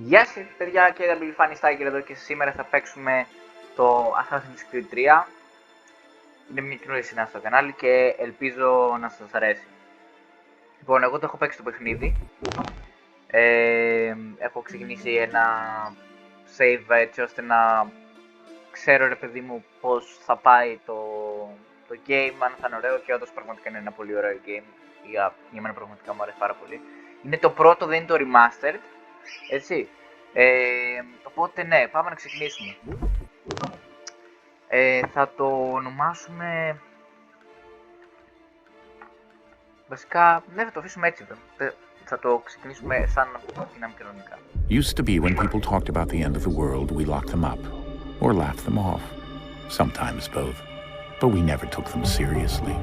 Γεια σας παιδιά, και η Φάνη Στάγκερ εδώ και σήμερα θα παίξουμε το Assassin's Creed 3. Είναι μια καινούργια σειρά στο κανάλι και ελπίζω να σας αρέσει. Λοιπόν, εγώ το έχω παίξει το παιχνίδι. Έχω ξεκινήσει ένα save έτσι ώστε να ξέρω ρε παιδί μου πώς θα πάει το game, αν θα είναι ωραίο, και όντως πραγματικά είναι ένα πολύ ωραίο game. Για μένα πραγματικά μου αρέσει πάρα πολύ. Είναι το πρώτο, δεν είναι το remastered, έτσι. Οπότε ναι, πάμε να ξεκινήσουμε. Θα το ονομάσουμε... Βασικά, ναι, θα το αφήσουμε έτσι. Θα το ξεκινήσουμε σαν να είναι κανονικά. Used to be when people talked about the end of the world, we locked them up. Or laughed them off. Sometimes both. But we never took them seriously.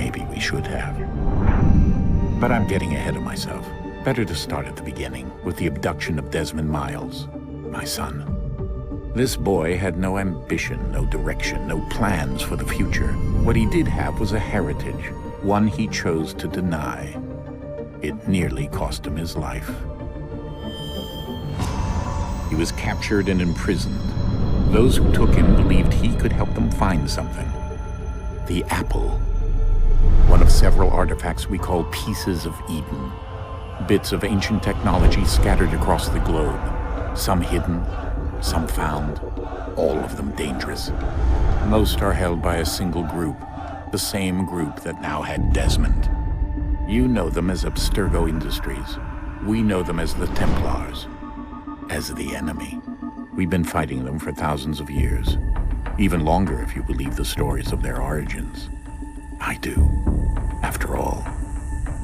Maybe we should have. But I'm getting ahead of myself. Better to start at the beginning, with the abduction of Desmond Miles, my son. This boy had no ambition, no direction, no plans for the future. What he did have was a heritage, one he chose to deny. It nearly cost him his life. He was captured and imprisoned. Those who took him believed he could help them find something. The apple. One of several artifacts we call pieces of Eden. Bits of ancient technology scattered across the globe. Some hidden, some found, all of them dangerous. Most are held by a single group, the same group that now had Desmond. You know them as Abstergo Industries. We know them as the Templars, as the enemy. We've been fighting them for thousands of years, even longer if you believe the stories of their origins. I do. After all,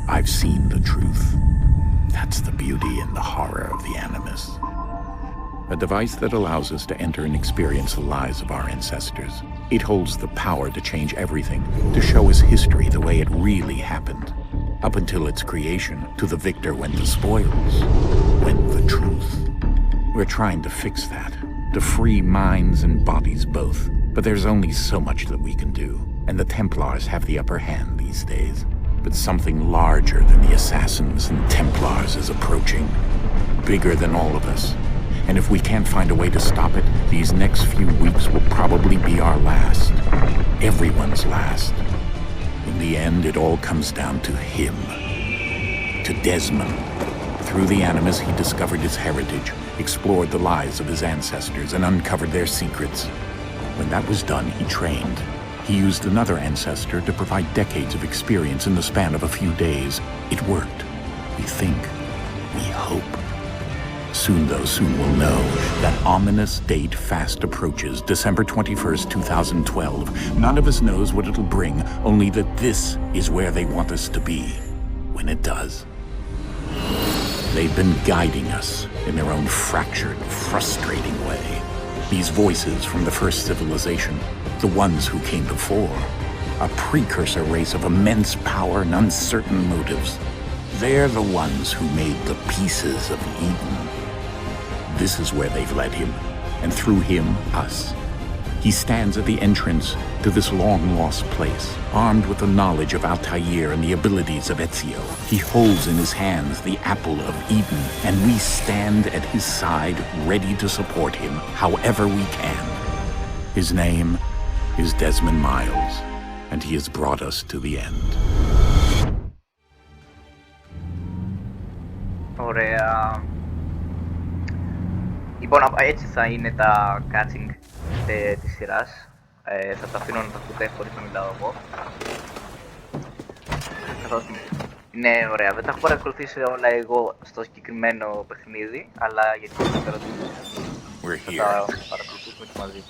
I've seen the truth. That's the beauty and the horror of the Animus. A device that allows us to enter and experience the lives of our ancestors. It holds the power to change everything, to show us history the way it really happened. Up until its creation, to the victor went the spoils, went the truth. We're trying to fix that, to free minds and bodies both. But there's only so much that we can do, and the Templars have the upper hand these days. But something larger than the Assassins and Templars is approaching, bigger than all of us. And if we can't find a way to stop it, these next few weeks will probably be our last. Everyone's last. In the end, it all comes down to him. To Desmond. Through the Animus, he discovered his heritage, explored the lives of his ancestors, and uncovered their secrets. When that was done, he trained. He used another ancestor to provide decades of experience in the span of a few days. It worked. We think. We hope. Soon, though, soon we'll know. That ominous date fast approaches, December 21st, 2012. None of us knows what it'll bring, only that this is where they want us to be, when it does. They've been guiding us in their own fractured, frustrating way. These voices from the first civilization, the ones who came before, a precursor race of immense power and uncertain motives. They're the ones who made the pieces of Eden. This is where they've led him, and through him, us. He stands at the entrance to this long-lost place, armed with the knowledge of Altair and the abilities of Ezio. He holds in his hands the apple of Eden, and we stand at his side, ready to support him however we can. His name is Desmond Miles, and he has brought us to the end. Ωραία. Λοιπόν, έτσι θα είναι τα cutscenes της σειράς. Θα τα αφήνω να τα ακούτε χωρίς να μιλάω εγώ. Καθώς είναι ωραία. Δεν τα έχω παρακολουθήσει όλα εγώ στο συγκεκριμένο παιχνίδι, αλλά γιατί δεν ξέρω τι θα τα παρακολουθήσουμε και μαζί.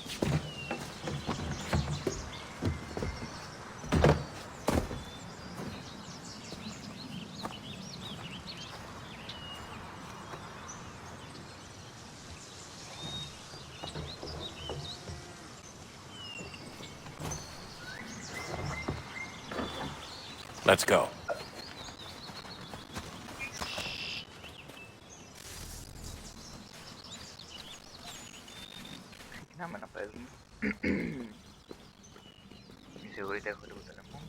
Let's go. Ξεκινάμε να παίζουμε. Μη συγχωρείτε, έχω λίγο τηλέφωνο.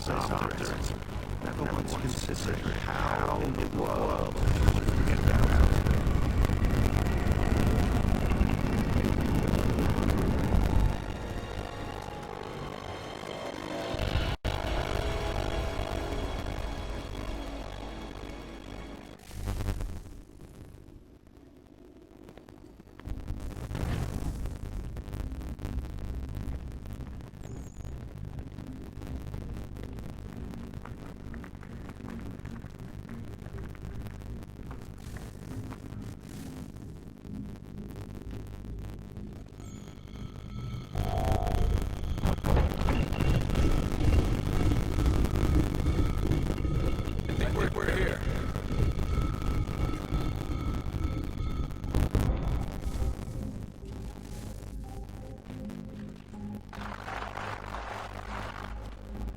this object. Never once considered how in the world to get down to it.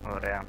Ωραία.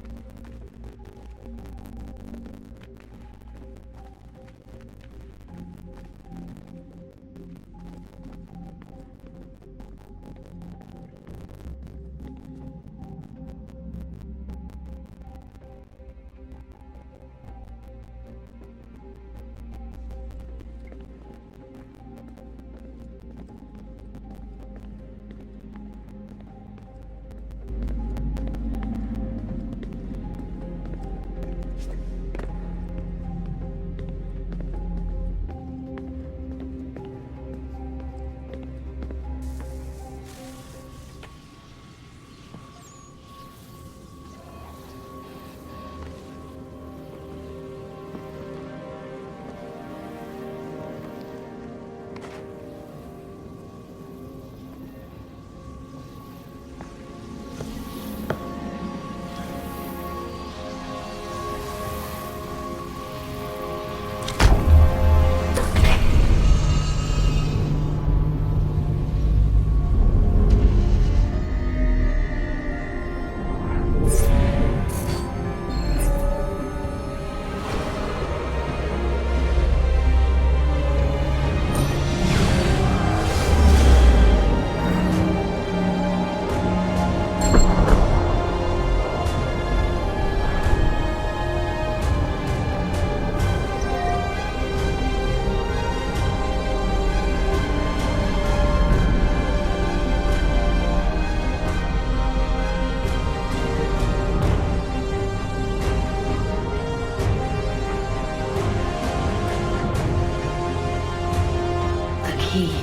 Key.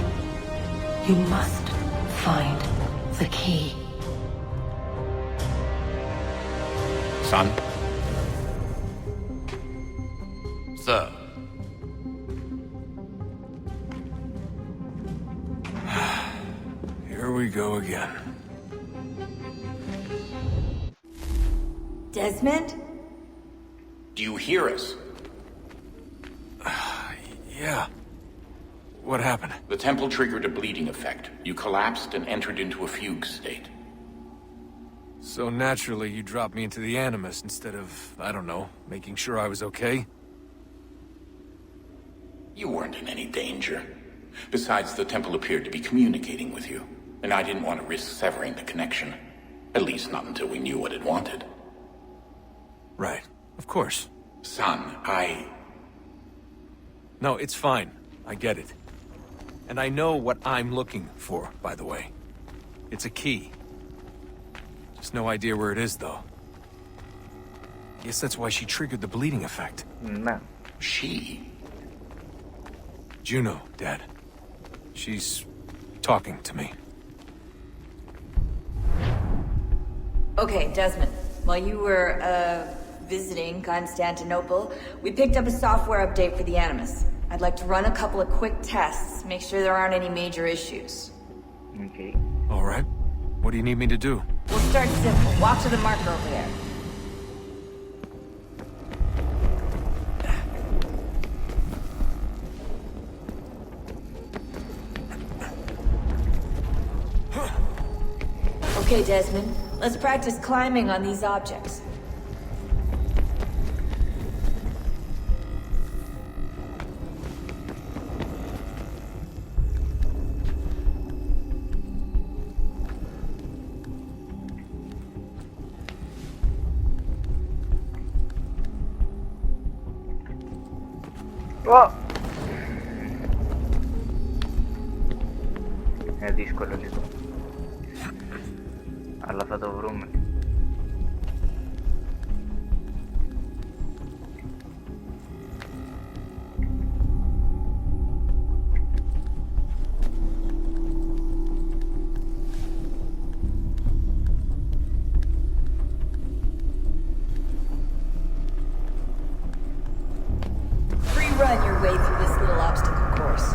You must find the key. Son? Sir. Here we go again. Desmond? Do you hear us? Yeah. What happened? The temple triggered a bleeding effect. You collapsed and entered into a fugue state. So naturally, you dropped me into the Animus instead of, I don't know, making sure I was okay? You weren't in any danger. Besides, the temple appeared to be communicating with you, and I didn't want to risk severing the connection. At least not until we knew what it wanted. Right. Of course. Son, No, it's fine. I get it. And I know what I'm looking for, by the way. It's a key. Just no idea where it is, though. Guess that's why she triggered the bleeding effect. Ναι. She? Juno, Dad. She's talking to me. Okay, Desmond. While you were, visiting Constantinople, we picked up a software update for the Animus. I'd like to run a couple of quick tests, make sure there aren't any major issues. Okay. All right. What do you need me to do? We'll start simple. Walk to the marker over there. Okay, Desmond. Let's practice climbing on these objects. Ω! Είναι δύσκολο λίγο. Αλλά θα το βρούμε. Free run your way through this little obstacle course.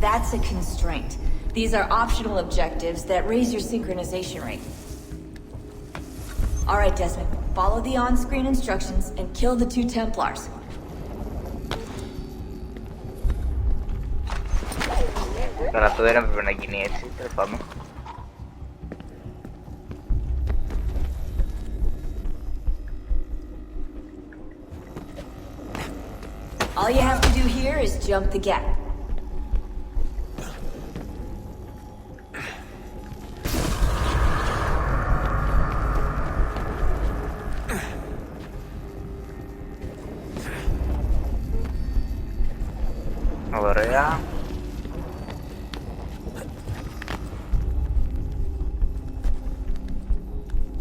That's a constraint. These are optional objectives that raise your synchronization rate. Alright, Desmond. Follow the on-screen instructions and kill the 2 Templars. Τώρα αυτό δεν έπρεπε να γίνει έτσι, τέλος πάντων. All you have to do here is jump the gap. Ωραία.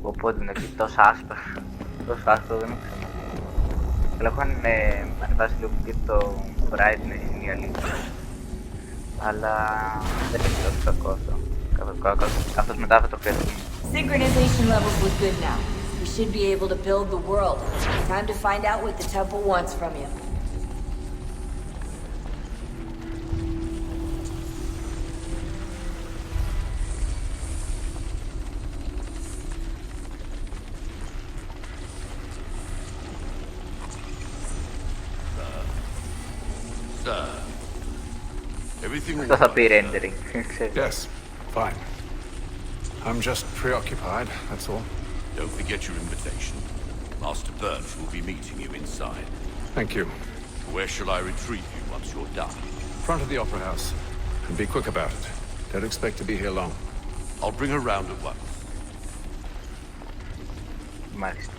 Οπότε είναι και τόσο άσπρο. Τόσο άσπρο δεν ξέρω. Αλλά έχω ανεβάσει λίγο και το brightness, είναι η αλήθεια. Αλλά δεν είναι τόσο κακό αυτό. Καθώς μετά θα το χρειαστούμε. Synchronization levels look good now. We should be able to build the world. Time to find out what the temple wants from you. Sir, everything Αυτό θα πει rendering. Yes, fine. I'm just preoccupied, that's all. Don't forget your invitation. Master Birch will be meeting you inside. Thank you. Where shall I retrieve you once you're done? Front of the Opera House. And be quick about it. Don't expect to be here long. I'll bring her round at once. Μάλιστα.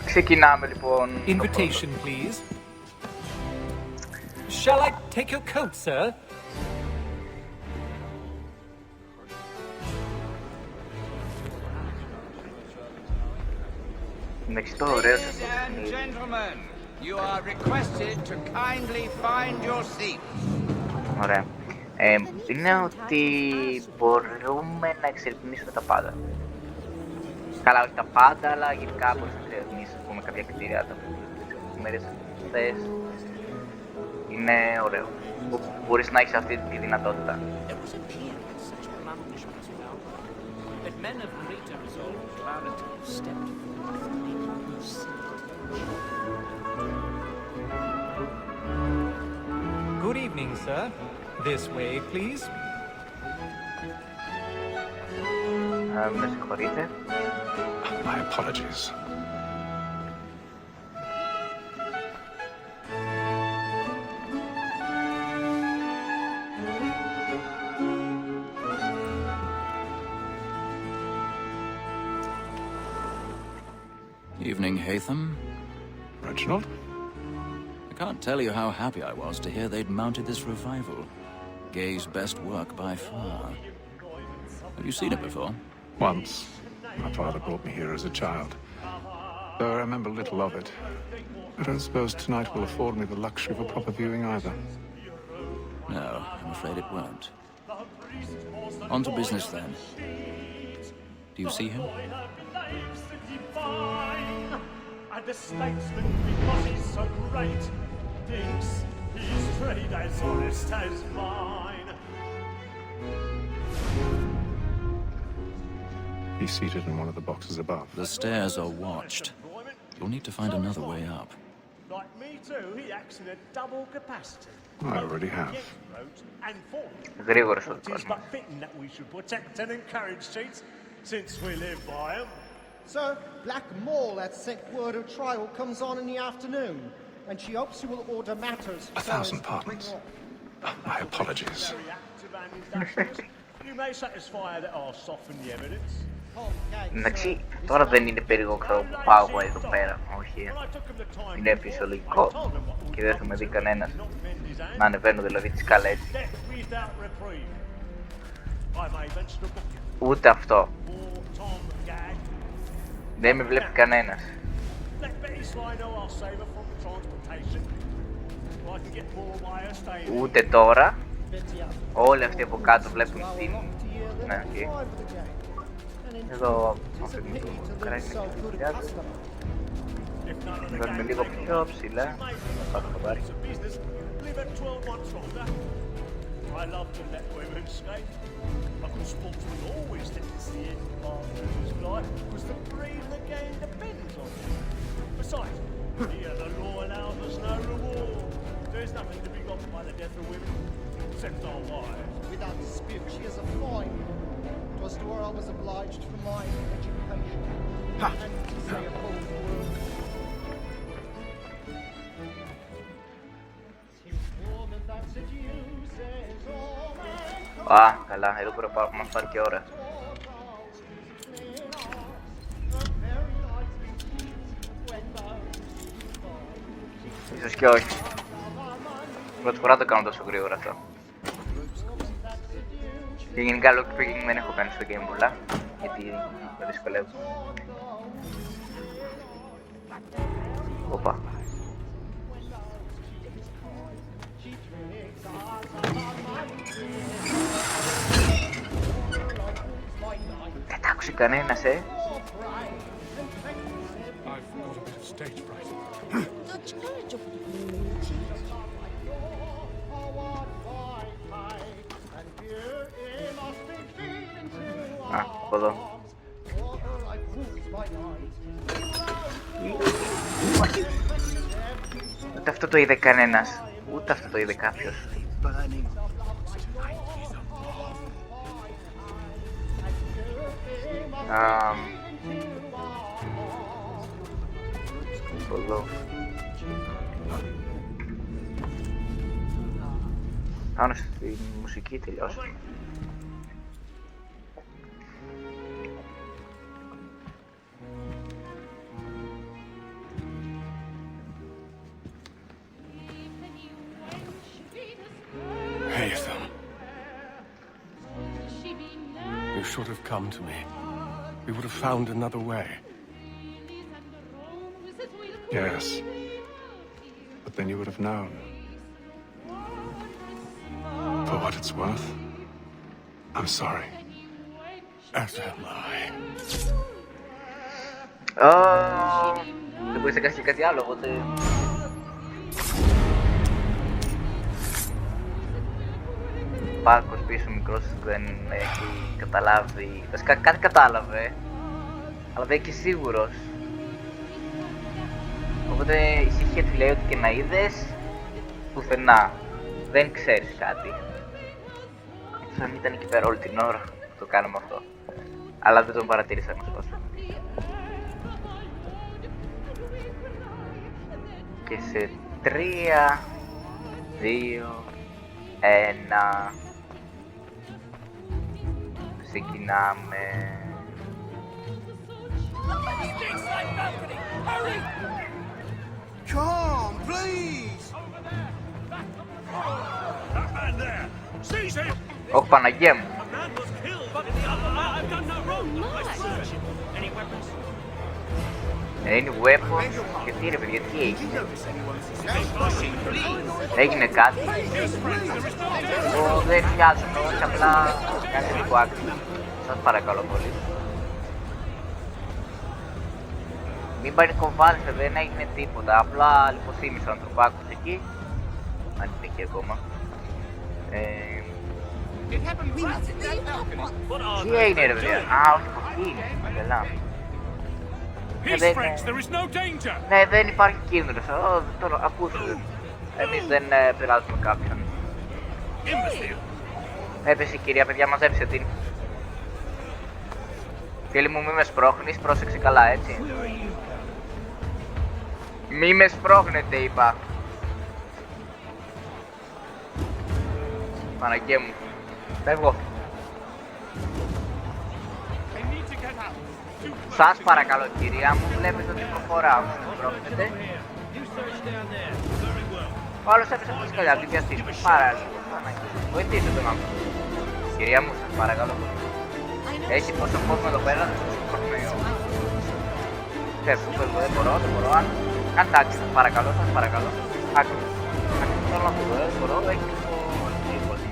Ξεκινάμε λοιπόν. Invitation, please. Shall I take your coat, sir? Εντάξει, το ωραίο σας το Ladies and παιχνίδι. gentlemen, you are requested to kindly find your seats. Ωραία. Είναι ότι μπορούμε να εξερευνήσουμε τα πάντα. Καλά, όχι τα πάντα, αλλά γενικά μπορείς να εξερευνήσεις, ας πούμε, κάποια κτίρια, τα μέρες αυτές. Είναι ωραίο. Μπορείς να έχεις αυτή τη δυνατότητα. But men of greater resolve and clarity stepped forth to make you see. Good evening, sir. This way, please. Με συγχωρείτε. My apologies. Evening, Hatham. Reginald? I can't tell you how happy I was to hear they'd mounted this revival. Gay's best work by far. Have you seen it before? Once. My father brought me here as a child. Though I remember little of it. I don't suppose tonight will afford me the luxury of a proper viewing either. No, I'm afraid it won't. On to business then. Do you see him? And the statesman, because he's so great, thinks his trade as honest as mine. He's seated in one of the boxes above. The stairs are watched. You'll need to find another way up. Like me too, he acts in a double capacity. I already have. And for Γρήγορος ο it is κόσμος. but fitting that we should protect and encourage cheats, since we live by them. Sir, Black Mall had sent word her trial comes on in the afternoon, and she hopes you will order matters. 1,000 pardons. My apologies. Very active and industrious. You may satisfy that I'll soften the evidence. Εντάξει, τώρα δεν είναι περίεργο ξέρω που πάω εγώ εδώ πέρα. Όχι. Είναι φυσιολογικό και δεν θα με δει κανένας να ανεβαίνω δηλαδή τις σκάλα έτσι. Ούτε αυτό. Δεν με βλέπει κανένας. Ούτε τώρα. Όλοι αυτοί από κάτω βλέπουν την... Ναι, okay. Εδώ αυτή το κράκι χρειάζεται. Βάζουμε λίγο πιο ψηλά. Θα πάω το χαμπάρι. I love to let women skate. A good sportsman always thinks the end of his life because the breed of the game depends on it. Besides, here the law allows us no reward. There's nothing to be got by the death of women, except our wives. Without dispute, she is a fine woman. 'Twas to her I was obliged for my education. And to say a bold word. Α, καλά, εδώ μπορεί να μας πάρει και ώρα. Ίσως και όχι. Πρώτη φορά το κάνω τόσο γρήγορα αυτό. Και γενικά lock picking δεν έχω κάνει στο game πολλά, γιατί με δυσκολεύω. Οπα. Δεν τ' άκουσε κανένας, Α, από εδώ. Ούτε αυτό το είδε κανένας. Ούτε αυτό το είδε κάποιος. Από εδώ. Πάνω στη μουσική τελειώσαμε. Haytham. You should have come to me. We would have found another way. Yes. But then you would have known. For what it's worth, I'm sorry. As am I. Δεν μπορείς να κάνεις και κάτι άλλο, οπότε... Πάρκος πίσω μικρός δεν έχει καταλάβει. Βασικά κάτι κατάλαβε, αλλά δεν είναι και σίγουρος. Οπότε η ησυχία του λέει ότι και να είδες πουθενά δεν ξέρεις κάτι. Θα μην ήταν εκεί πέρα όλη την ώρα που το κάναμε αυτό. Αλλά δεν τον παρατήρησα να σπάσω. Και σε 3, 2, 1 ξεκινάμε. Come, please! That man there! Seize him! Όχι, Παναγία μου! The man was killed, but I've done no wrong. I searched him. Any weapons? Any weapons? Γιατί ρε παιδιά, τι έγινε? Έγινε κάτι? Εγώ δεν βιάζομαι, όχι απλά κάντε λίγο άκρη. Σας παρακαλώ πολύ. Μην πανικοβάλλετε, δεν έγινε τίποτα. Απλά λιποθύμησε ο ανθρωπάκος εκεί. Αν είναι εκεί ακόμα. Τι έγινε ρε παιδιά? Α, όχι από εκεί είναι. Καλά. Ναι, δεν υπάρχει κίνδυνος. Τώρα ακούστε. Εμείς δεν πειράζουμε κάποιον. Έπεσε η κυρία, παιδιά, μαζέψε την. Φίλοι μου, μη με σπρώχνεις, πρόσεξε καλά, έτσι. Μη με σπρώχνετε, είπα. Παναγία μου. Φεύγω. Σας παρακαλώ, κυρία μου, βλέπετε ότι προχωράω. Σπρώχνετε. Ο άλλος έπεσε από τη σκαλιά, την πιαστή. Πάρα λίγο. Βοηθήστε τον άνθρωπο. Κυρία μου, σας παρακαλώ. Έχει τόσο κόσμο εδώ πέρα, δεν σας προχνέω. Φεύγω, δεν μπορώ. Κάντε άξιο, σας παρακαλώ. Άξιο. Θέλω να φύγω, δεν μπορώ, έχει λίγο πολύ.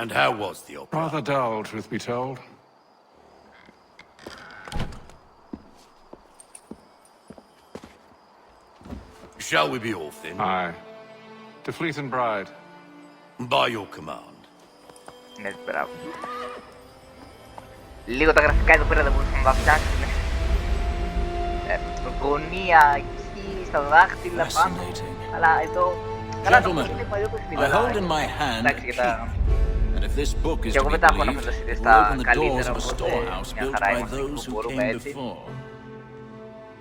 And how was the opera? Rather dull, truth be told. Shall we be off then? Aye. To Fleet and Bride. By your command. Ναι, μπράβο. Λίγο τα γραφικά εδώ πέρα δεν μπορούσαμε να τα φτιάξουμε. Γωνία εκεί, στα δάχτυλα πάνω. Αλλά εδώ... Καλά, το πώς είναι παλιό παιχνίδι. Εντάξει, για τα... Και εγώ δεν τα έχω να φανταστείτε στα καλύτερα, οπότε μια χαρά είμαστε που μπορούμε έτσι.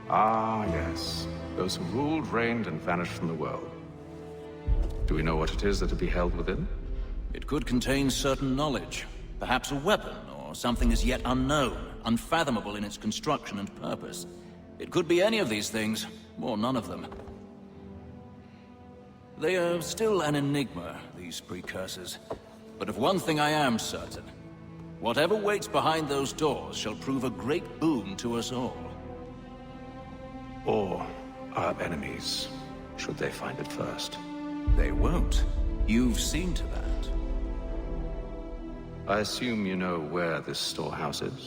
Ah, yes. Those who ruled, reigned, and vanished from the world. Do we know what it is that would be held within? It could contain certain knowledge. Perhaps a weapon, or something as yet unknown, unfathomable in its construction and purpose. It could be any of these things, or none of them. They are still an enigma, these precursors. But of one thing I am certain. Whatever waits behind those doors shall prove a great boon to us all. Or our enemies, should they find it first. They won't. You've seen to that. I assume you know where this storehouse is?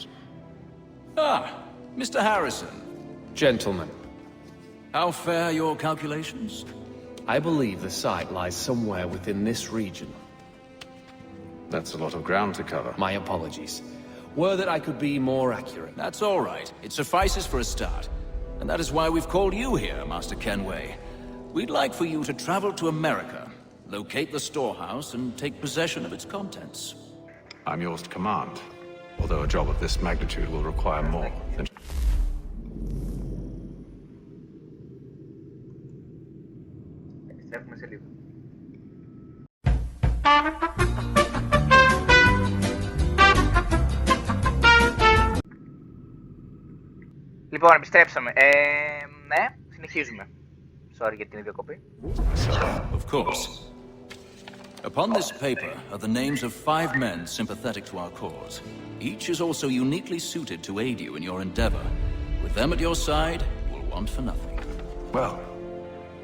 Ah, Mr. Harrison. Gentlemen. How fair your calculations? I believe the site lies somewhere within this region. That's a lot of ground to cover. My apologies. Were that I could be more accurate. That's all right. It suffices for a start. And that is why we've called you here, Master Kenway. We'd like for you to travel to America, locate the storehouse, and take possession of its contents. I'm yours to command, although a job of this magnitude will require more than... Λοιπόν, επιστρέψαμε. Ναι, συνεχίζουμε. Sorry για την διακοπή. Of course. Upon this paper are the names of 5 men sympathetic to our cause. Each is also uniquely suited to aid you in your endeavor. With them at your side, you will want for nothing. Well,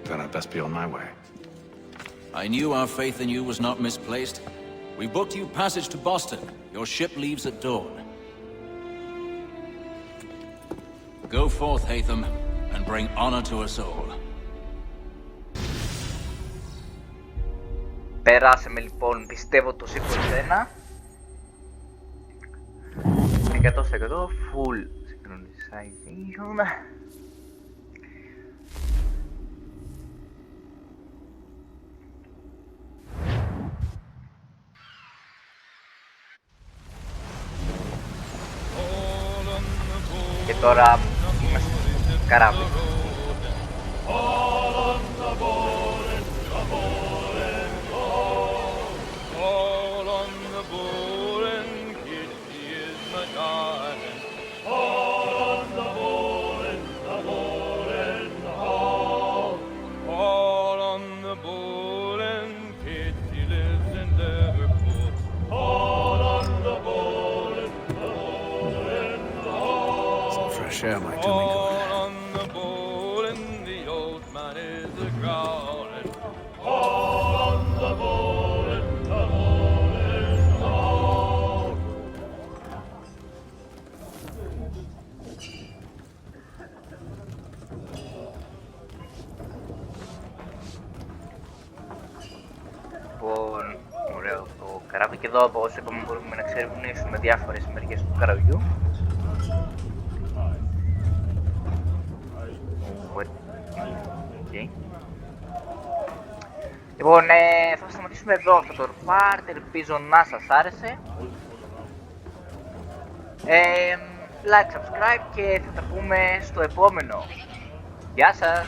then I'd best be on my way. I knew our faith in you was not misplaced. We booked you passage to Boston. Your ship leaves at dawn. Go forth, Hatham, and bring honor to us all. Περάσαμε λοιπόν, πιστεύω το σήκω 100% full synchronization. Και τώρα είμαστε στο καράβι. Share my tummy good. On the bowl and the old man is a growling. On the bowl and the bowl is all. Λοιπόν, καράβι και εδώ, όπως είπαμε, μπορούμε να εξερευνήσουμε διάφορες μεριές του καραβιού. Okay. Λοιπόν, θα σταματήσουμε εδώ αυτό το part, ελπίζω να σας άρεσε. Like, subscribe και θα τα πούμε στο επόμενο. Γεια σας!